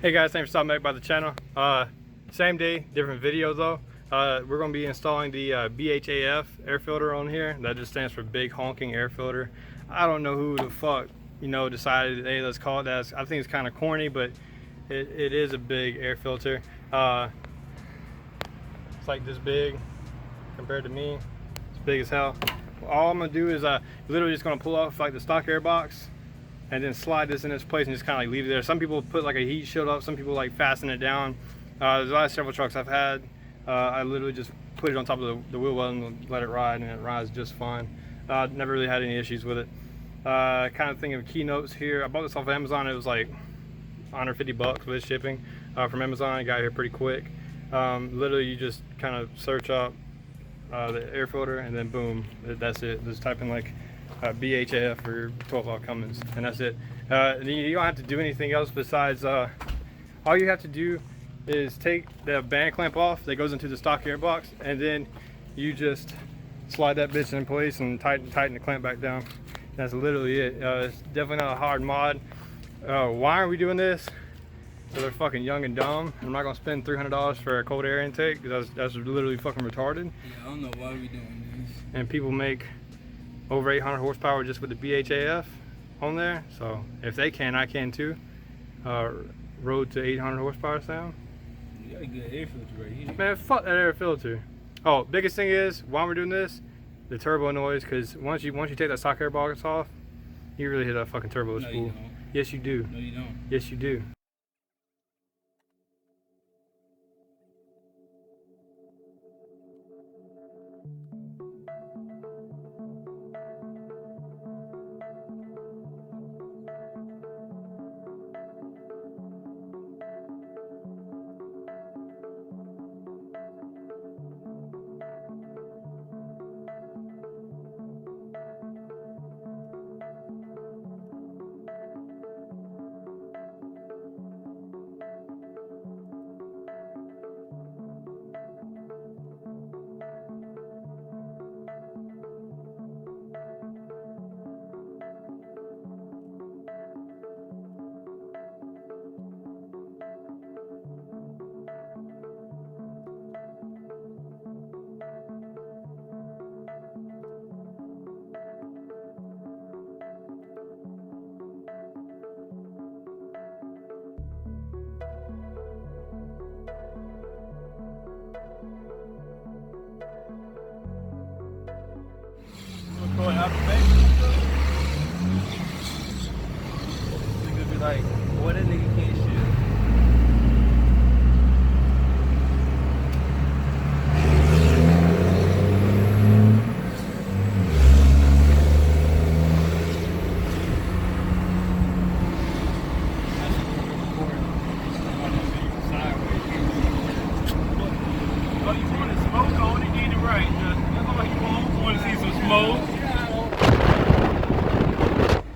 Hey guys, thanks for stopping back by the channel. Same day, different video though. We're going to be installing the BHAF air filter on here. That just stands for big honking air filter. I don't know who the fuck, decided, hey, let's call it that. I think it's kind of corny, but it is a big air filter. It's like this big compared to me. It's big as hell. All I'm going to do is literally just going to pull off like the stock air box and then slide this in its place and just kind of like leave it there. Some people put like a heat shield up, some people like fasten it down. There's several trucks I've had. I literally just put it on top of the wheel well and let it ride, and it rides just fine. Never really had any issues with it. Kind of thinking of keynotes here. I bought this off of Amazon. It was like 150 bucks with shipping from Amazon. It got here pretty quick. Literally you just kind of search up the air filter and then boom, that's it. Just type in like BHAF or 12V Cummins, and that's it. You don't have to do anything else besides all you have to do is take the band clamp off that goes into the stock air box, and then you just slide that bitch in place and tighten the clamp back down. That's literally it. It's definitely not a hard mod. Why are we doing this? So they're fucking young and dumb. I'm not gonna spend $300 for a cold air intake because that's literally fucking retarded. Yeah, I don't know why we doing this. And people make over 800 horsepower just with the BHAF on there. So if they can, I can too. Road to 800 horsepower sound. You got a good air filter right here. Man, fuck that air filter. Oh, biggest thing is while we're doing this, the turbo noise, because once you take that stock air box off, you really hit that fucking turbo spool. No, you don't. Yes, you do. No, you don't. Yes, you do. They're gonna be like, what a nigga can't shoot. Oh, you want to smoke on it, get it right. That's all you want. You want to see some smoke?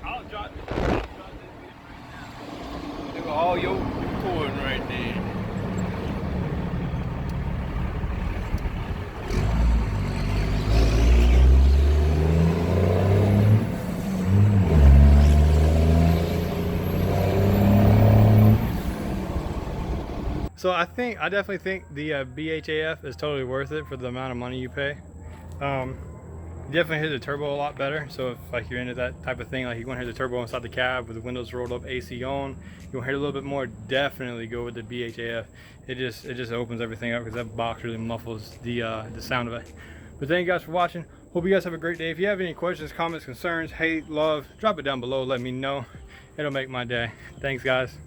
I'll drop this bitch right now. Look at all your recording right there. So I definitely think the BHAF is totally worth it for the amount of money you pay. You definitely hit the turbo a lot better. So if like you're into that type of thing, like you want to hear the turbo inside the cab with the windows rolled up, AC on, you want to hear a little bit more, definitely go with the BHAF. It just opens everything up because that box really muffles the sound of it. But thank you guys for watching. Hope you guys have a great day. If you have any questions, comments, concerns, hate, love, drop it down below. Let me know. It'll make my day. Thanks guys.